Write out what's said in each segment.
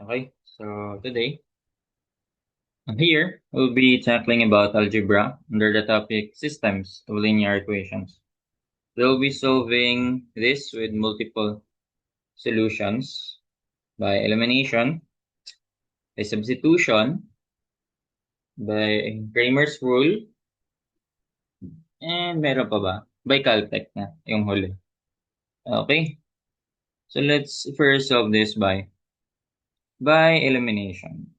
Okay, so today, here, we'll be tackling about algebra under the topic systems of linear equations. We'll be solving this with multiple solutions by elimination, by substitution, by Kramer's rule, and meron pa ba? By Caltech na, yung huli. Okay, so let's first solve this by elimination.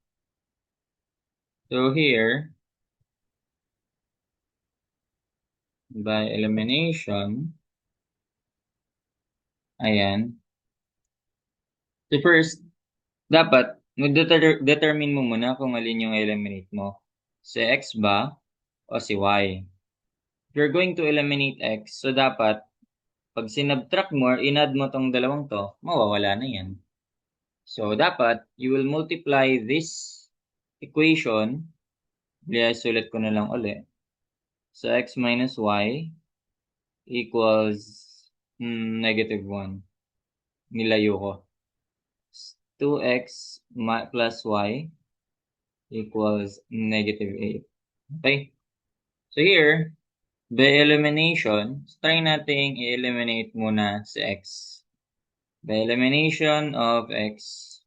So here, by elimination, ayan. So first, dapat determine mo muna kung alin yung eliminate mo. Si x ba o si y. If you're going to eliminate x, so dapat pag sinubtract mo or inad mo tong dalawang to, mawawala na yan. So dapat you will multiply this equation, sulit ko na lang uli. So x minus y equals -1. Nilayo ko. 2x plus y equals -8. Okay? So here, by elimination, try nating i-eliminate muna si x. By elimination of x,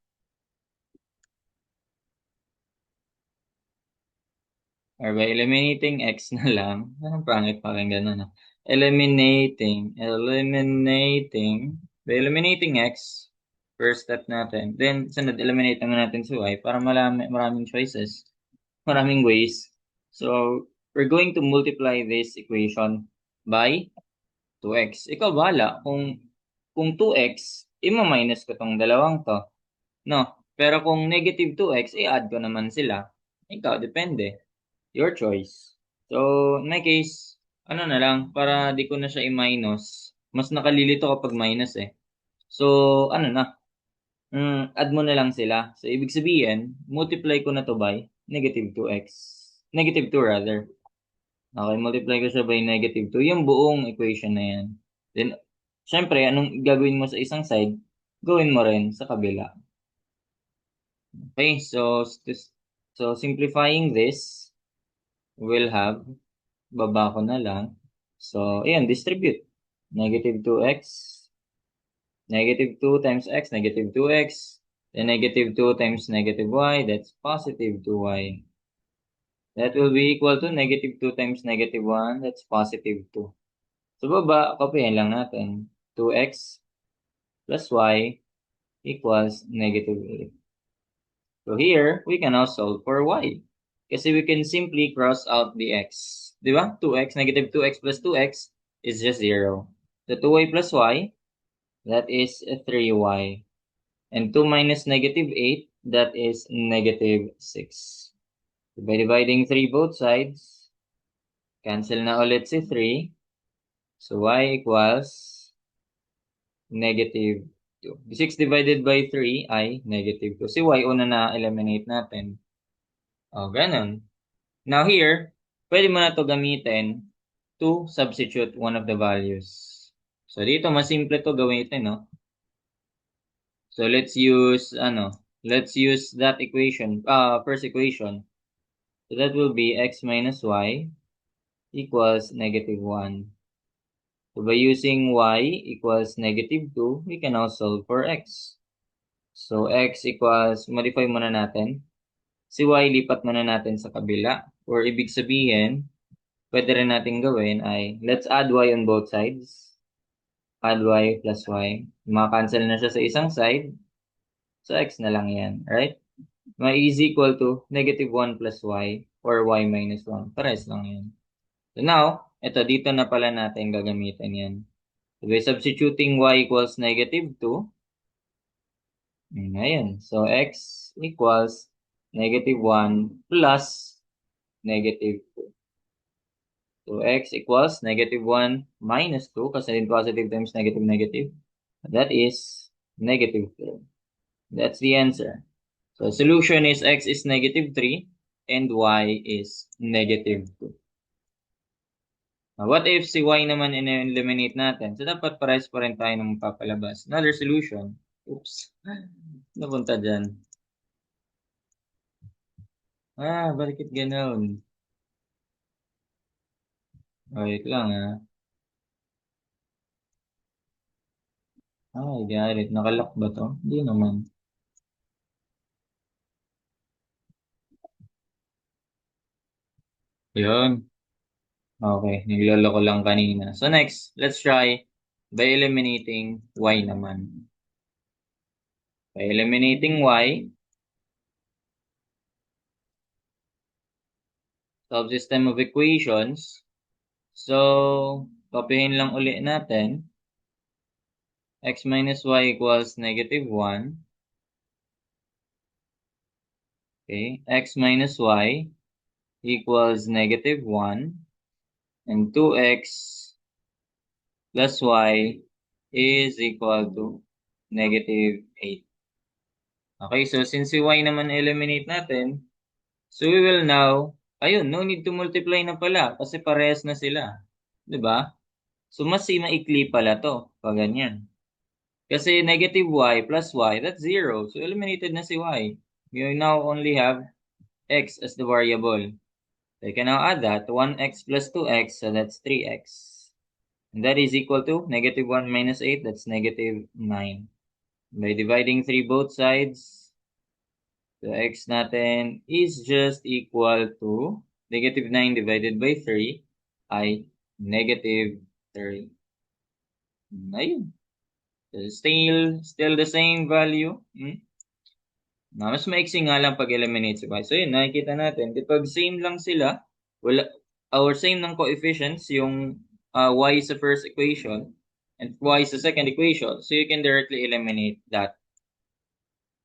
or by eliminating x na lang, anong pangit pakinggan na. By eliminating x, first step natin. Then, sunod, eliminate naman natin si y para maraming choices, maraming ways. So, we're going to multiply this equation by 2x. Ikaw bahala kung 2x, ima-minus ko tong dalawang to. No? Pero kung negative 2x, i-add ko naman sila. Ikaw, depende. Your choice. So, in my case, ano na lang, para di ko na siya i-minus. Mas nakalilito kapag minus eh. So, ano na, add mo na lang sila. So, ibig sabihin, multiply ko na to by negative 2x. Negative 2 rather. Okay, multiply ko siya by negative 2. Yung buong equation na yan. Then, syempre, anong gagawin mo sa isang side, gawin mo rin sa kabila. Okay, so simplifying this, we'll have, baba ko na lang. So, ayan, distribute. Negative 2x, negative 2 times x, negative 2x, then negative 2 times negative y, that's positive 2y. That will be equal to negative 2 times negative 1, that's positive 2. So, baba, kopyahin lang natin. 2x plus y equals -8. So, here, we can now solve for y. Kasi we can simply cross out the x. Di ba? 2x, negative 2x plus 2x is just 0. So, 2y plus y, that is 3y. And 2 minus -8, that is -6. So, by dividing 3 both sides, cancel na ulit si 3. So, y equals -2. 6 divided by 3 ay -2. Si y, una na eliminate natin. O, ganun. Now here, pwede mo na to gamitin to substitute one of the values. So, dito, mas simple to gamitin, no? So, let's use that equation, first equation. So, that will be x minus y equals -1. So, by using y equals -2, we can now solve for x. So, x equals, modify muna natin. Si y, lipat muna natin sa kabila. Or, ibig sabihin, pwede rin natin gawin ay, let's add y on both sides. Add y plus y. Maka-cancel na siya sa isang side. So, x na lang yan. Right? May is equal to -1 plus y or y minus 1. Pares lang yan. So, now, ito, dito na pala natin gagamitin yan. So, by substituting y equals -2, ayan. So, x equals -1 plus -2. So, x equals -1 minus 2 kasi positive times negative. That is -2. That's the answer. So, solution is x is -3 and y is -2. Now, what if si y naman in-eliminate natin? So, dapat pares pa rin tayo ng papalabas. Another solution. Oops. Napunta dyan. Bakit ganun? Wait lang Ay, galit. Nakalock ba to? Hindi naman. Yun. Okay, nagloloko lang kanina. So next, let's try by eliminating y naman. By eliminating y, solve system of equations. So, copyhin lang uli natin. X minus y equals -1. Okay, x minus y equals -1. And 2x plus y is equal to -8. Okay, so since si y naman eliminate natin, so we will now, ayun, no need to multiply na pala kasi parehas na sila. 'Di ba? So mas maikli pala to pag ganyan. Kasi -y plus y, that's 0. So eliminated na si y. You now only have x as the variable. So you can now add that, 1x plus 2x, so that's 3x. And that is equal to -1 minus 8, that's -9. By dividing 3 both sides, the x natin is just equal to -9 divided by 3 ay -3. Ayun. So still the same value. Mas maiksi nga lang pag eliminate si y. So yun, nakikita natin, kapag same lang sila, wala, or same ng coefficients, yung y sa first equation and y sa second equation, so you can directly eliminate that.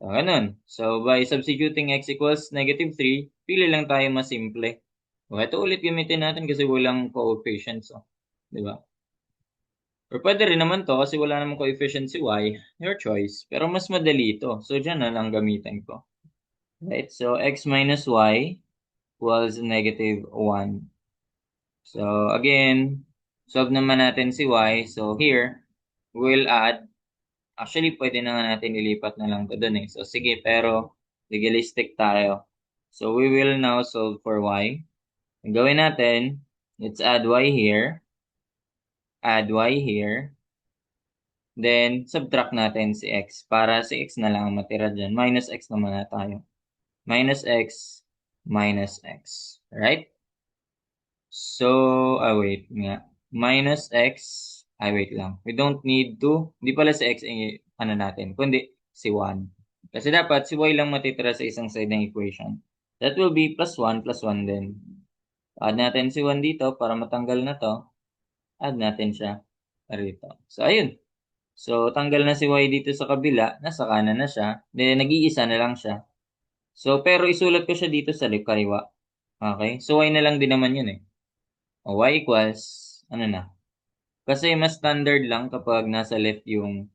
So, ganun. So, by substituting x equals -3, pili lang tayo mas simple. O, ito ulit gamitin natin kasi walang coefficients. Di ba? Or pwede rin naman to kasi wala namang coefficient si y. Your choice. Pero mas madali ito. So, dyan na lang gamitin ko. Right? So, x minus y equals -1. So, again, solve naman natin si y. So, here, we'll add. Actually, pwede na nga natin ilipat na lang to dun eh. So, sige, pero legalistic tayo. So, we will now solve for y. Ang gawin natin, let's add y here. Add y here. Then, subtract natin si x. Para si x na lang ang matira dyan. Minus x naman na tayo. Minus x, minus x. Right? So, wait nga. Minus x, wait lang. We don't need to, hindi pala si x, ano natin, kundi si 1. Kasi dapat si y lang matitira sa isang side ng equation. That will be +1 din. Add natin si 1 dito para matanggal na to. Add natin siya rito. So, ayun. So, tanggal na si y dito sa kabila. Nasa kanan na siya. Then, nag-iisa na lang siya. So, pero isulat ko siya dito sa kaliwa. Okay? So, y na lang din naman yun eh. O, y equals, ano na? Kasi mas standard lang kapag nasa left yung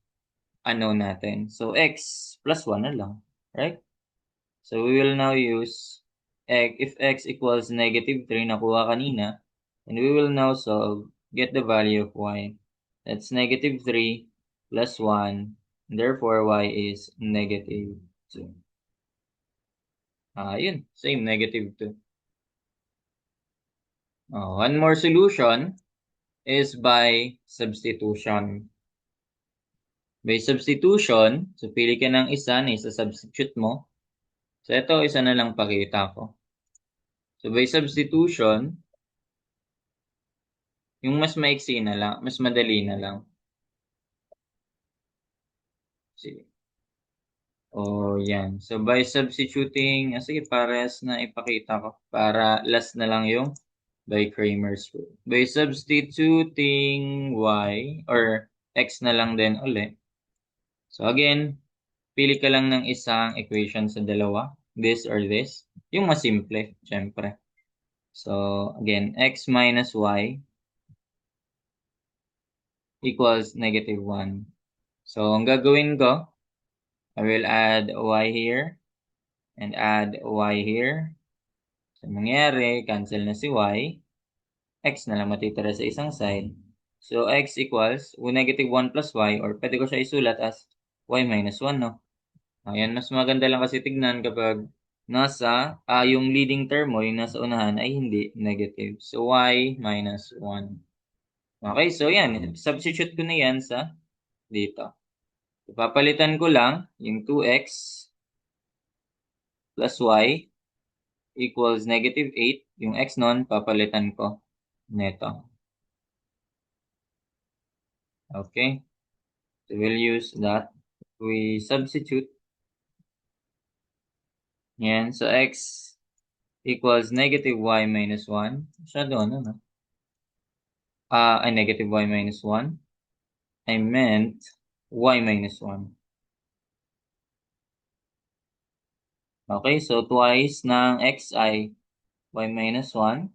unknown natin. So, x plus 1 na lang. Right? So, we will now use, if x equals -3 nakuha kanina, and we will now solve, get the value of y. That's -3 plus 1. Therefore, y is -2. Yun. Same, -2. One more solution is by substitution. By substitution, so pili ka ng isa na isa-substitute mo. So ito, isa na lang pakita ko. So by substitution, yung mas maiksi na lang, mas madali na lang. Sige. Yan. So by substituting, sige, parehas na ipakita ko. Para last na lang yung by Kramer's rule. By substituting y, or x na lang din ulit. So again, pili ka lang ng isang equation sa dalawa. This or this. Yung mas simple, syempre. So again, x minus y equals -1. So ang gagawin ko, I will add y here and add y here. So mangyari, cancel na si y. X na lang matitira sa isang side. So x equals -1 plus y, or pwede ko siya isulat as y minus 1, no? Ayan, mas maganda lang kasi tignan kapag yung leading term mo, yung nasa unahan ay hindi negative. So, y minus 1. Okay, so yan. Substitute ko na yan sa dito. Papalitan ko lang yung 2x plus y equals negative 8. Yung x nun, papalitan ko neto. Okay, so we'll use that. We substitute. Yan, so x equals negative y minus 1. Masyado ano, no? Negative y minus 1. I meant y minus 1. Okay, so twice ng x ay y minus 1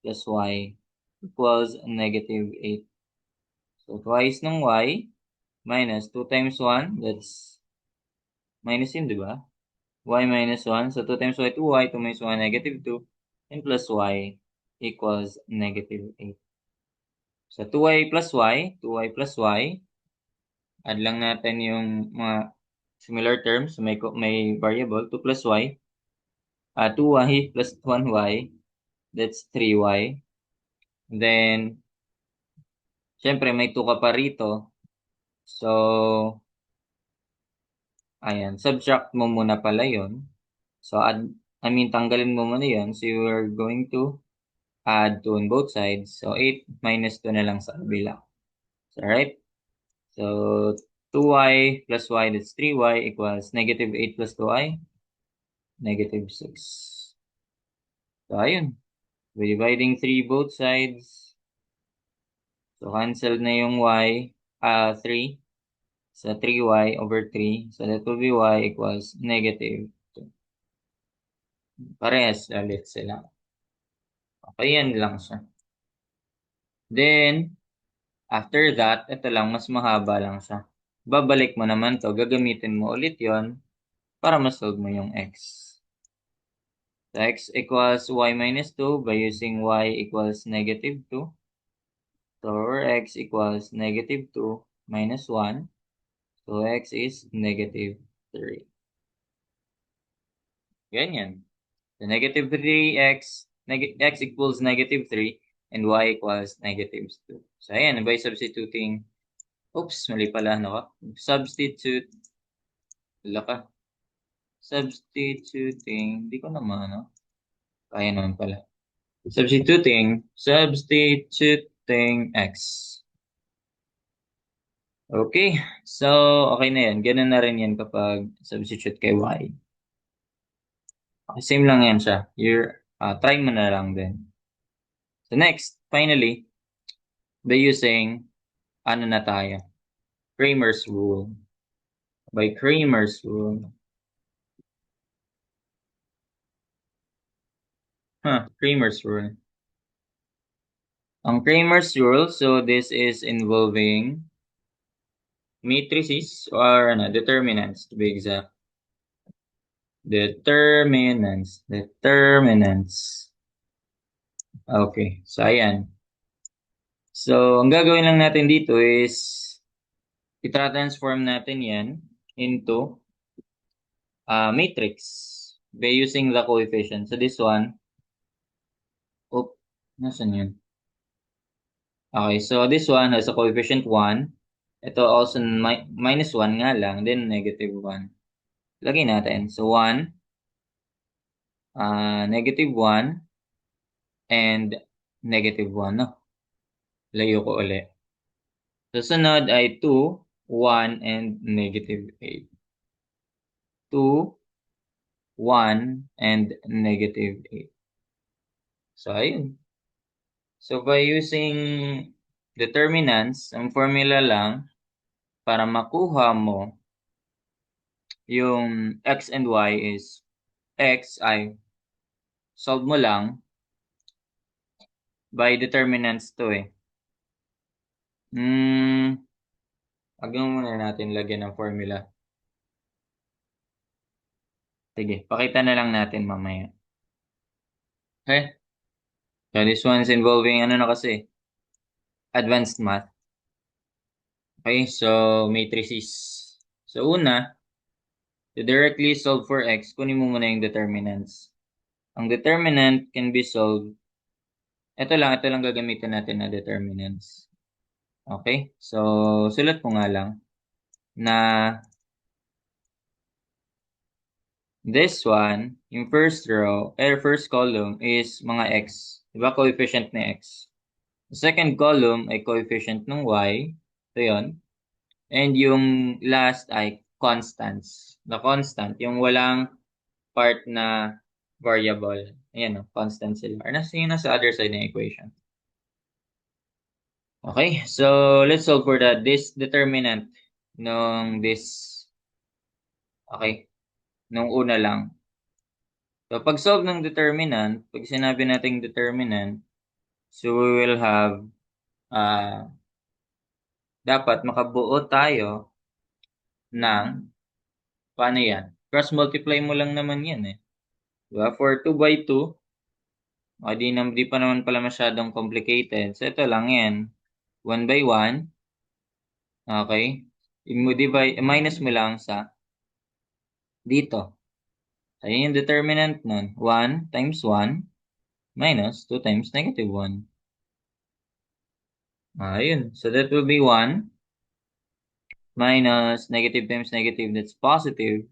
plus y equals negative 8. So twice ng y minus 2 times 1, that's minus yun, di ba? Y minus 1. So 2 times y, 2y, 2 minus 1, negative 2. And plus y equals negative 8. So 2y plus y, 2y plus y. Add lang natin yung mga similar terms. May variable, 2 plus y. 2y plus 1y. That's 3y. Then, syempre may 2 ka pa rito. So, ayan. Subtract mo muna pala yun. So, tanggalin mo muna yun. So, you are going to add 2 on both sides. So, 8 minus 2 na lang sa kabila. So, alright? So, 2y plus y, that's 3y equals negative 8 plus 2y, negative 6. So, ayun. We're dividing 3 both sides. So, cancel na yung y, 3. So, 3y over 3. So, that will be y equals negative 2. Parehas ulit sila. Okay, yan lang siya. Then, after that, ito lang, mas mahaba lang siya. Babalik mo naman to, gagamitin mo ulit yon para ma-solve mo yung x. So, x equals y minus 2 by using y equals negative 2. So, x equals negative 2 minus 1. So, x is negative 3. Ganyan. So, negative 3x, x equals negative 3, and y equals negative 2. So, ayan, by substituting, mali pala, no? Substitute, substituting, hindi ko naman, no? Kaya naman pala. Substituting x. Okay, so okay na yan. Ganun na rin yan kapag substitute kay y. Okay, same lang yan siya. Try mo na lang din. So next, finally, by using, ano na tayo? Kramer's rule. By Kramer's rule. Kramer's rule. Ang Kramer's rule, so this is involving matrices or determinants to be exact. Determinants. Okay, so ayan. So, ang gagawin lang natin dito is itra-transform natin yan into matrix by using the coefficient. So, this one, nasan yun? Okay, so this one has a coefficient 1. Ito also minus 1 nga lang, then negative 1. Lagay natin. So, 1, negative 1, and negative 1, no? Layo ko ulit. So, sunod ay 2, 1, and negative 8. 2, 1, and negative 8. So, ayun. So, by using determinants, ang formula lang, para makuha mo yung x and y is x ay solve mo lang by determinants to eh. Wag muna natin lagyan ng formula. Sige, pakita na lang natin mamaya. Okay? So this one's involving kasi? Advanced math. Okay, so matrices. So una, To directly solve for x, kunin mo muna yung determinants. Ang determinant can be solved. Ito lang gagamitin natin na determinants. Okay? So, sulat ko nga lang na this one, yung first row, first column is mga x. Diba? Coefficient ni x. The second column ay coefficient ng y. Ito yun. And yung last ay constants. The constant, yung walang part na variable. Ayan o, constant sila. Or nasa other side ng equation. Okay, so let's solve for this determinant nung this. Okay, nung una lang. So pag solve ng determinant, pag sinabi nating determinant, so we will have, dapat makabuo tayo ng, paano yan? Cross multiply mo lang naman yan eh. Diba? For 2 by 2, di pa naman pala masyadong complicated. So ito lang yan. 1 by 1. Okay? Divide, minus mo lang sa dito. So yun yung determinant nun. 1 times 1 minus 2 times negative 1. Ayun. So that will be 1 minus negative times negative, that's positive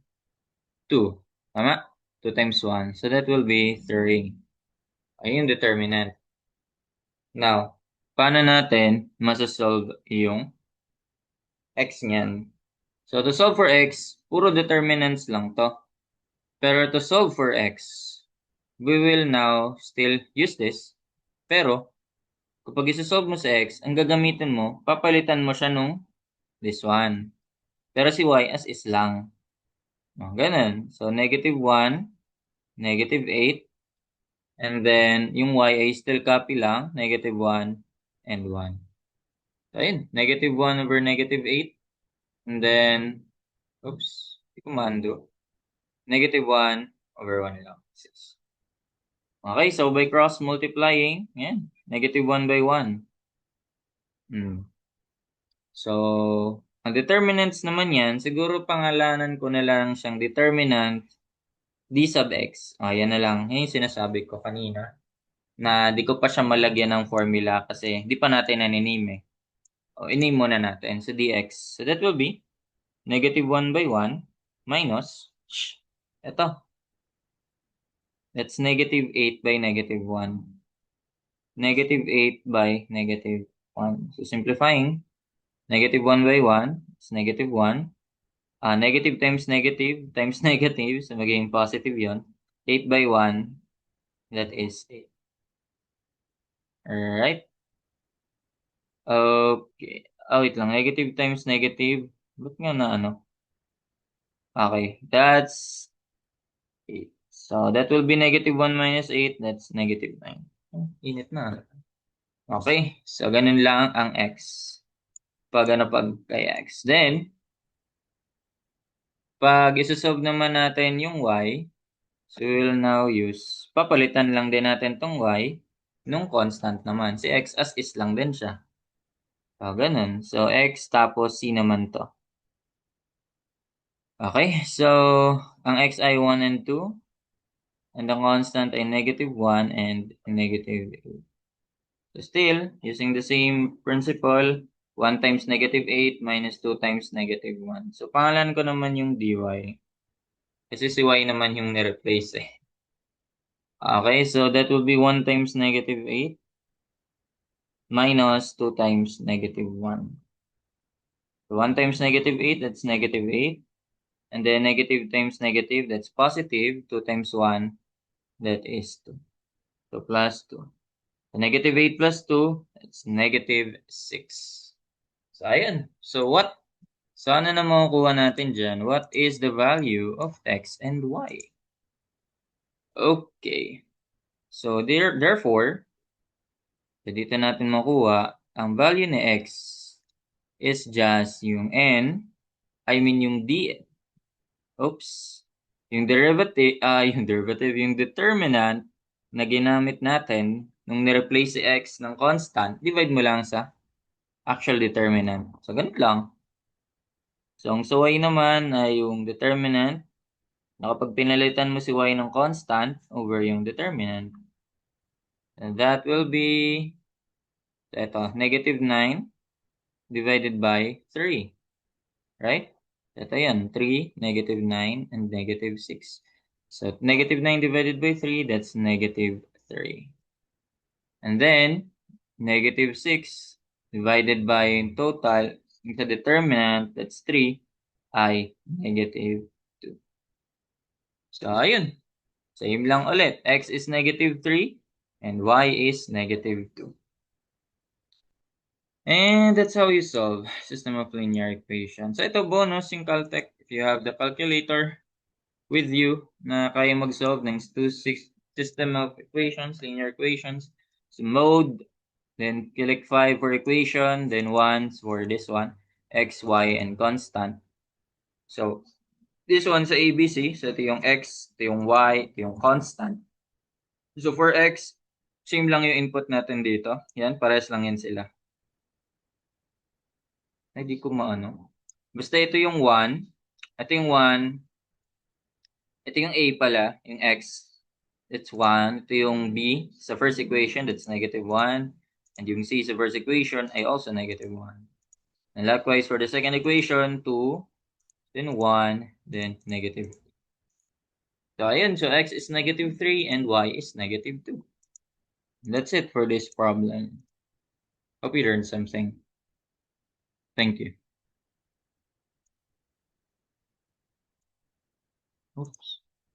2. Tama? 2 times 1. So that will be 3. Ayun yung determinant. Now, paano natin masasolve yung x niyan? So to solve for x, puro determinants lang to. Pero to solve for x, we will now still use this. Pero, kapag isa-solve mo sa x, ang gagamitin mo, papalitan mo siya nung this one. Pero si y as is lang. Ganun. So, negative 1, negative 8, and then yung y ay still copy lang, negative 1 and 1. So, ayun, negative 1 over negative 8, and then, oops, hindi ko mando. Negative 1 over 1 lang. 6. Okay, so by cross multiplying, yan, negative 1 by 1. So, ang determinants naman yan, siguro pangalanan ko na lang siyang determinant d sub x. Yan na lang. Yan yung sinasabi ko kanina. Na di ko pa siya malagyan ng formula kasi di pa natin naniname eh. I-name muna natin. So, dx. So, that will be negative 1 by 1 minus, ito. That's negative 8 by negative 1. Negative 8 by negative 1. So, simplifying, negative 1 by 1 is negative 1. Negative times negative times negative. So, magiging positive yon. 8 by 1, that is 8. Alright. Okay. Wait lang. Negative times negative. Ba't nga na ano? Okay. That's 8. So, that will be negative 1 minus 8. That's negative 9. Init na. Okay. So, ganun lang ang x. Pag kay x. Then, pag isosolve naman natin yung y, so we'll now use, papalitan lang din natin tong y nung constant naman. Si x as is lang din siya. So, ganun. So, x tapos c naman to. Okay, so, ang x ay 1 and 2. And the constant ay negative 1 and negative 8. So, still, using the same principle, 1 times negative 8 minus 2 times negative 1. So, pangalan ko naman yung dy. Kasi si y naman yung nireplace eh. Okay, so that will be 1 times negative 8 minus 2 times negative 1. So 1 times negative 8, that's negative 8. And then negative times negative, that's positive. 2 times 1, that is 2. So plus 2. So negative 8 plus 2, that's negative 6. So ayun. So what? So ano na makukuha natin dyan? What is the value of x and y? Okay. So therefore, dito natin makuha, ang value ni x is just yung yung yung yung determinant na ginamit natin nung nireplace si x ng constant, divide mo lang sa actual determinant. So, ganun lang. So, ang y naman ay yung determinant Now, kapag pinalitan mo si y ng constant over yung determinant, and that will be, negative 9 divided by 3. Right? Ito yan, 3, negative 9, and negative 6. So, negative 9 divided by 3, that's negative 3. And then, negative 6 divided by total, the determinant, that's 3, ay negative 2. So, ayun. Same lang ulit. X is negative 3, and y is negative 2. And that's how you solve system of linear equations. So, ito bonus yung Caltech. If you have the calculator with you na kaya mag-solve ng system of equations, linear equations. So, mode, then click 5 for equation, then 1 for this one, x, y, and constant. So, this one sa ABC, so ito yung x, ito yung y, ito yung constant. So, for x, same lang yung input natin dito. Yan, pares lang yan sila. Ay, di ko maano. Basta ito yung 1. Ito yung 1. Ito yung A pala, yung X. It's 1. Ito yung B sa first equation, that's negative 1. And yung C sa first equation ay also negative 1. And likewise for the second equation, 2, then 1, then negative. So, ayun. So, X is negative 3 and Y is negative 2. That's it for this problem. Hope you learned something. Thank you. Oops.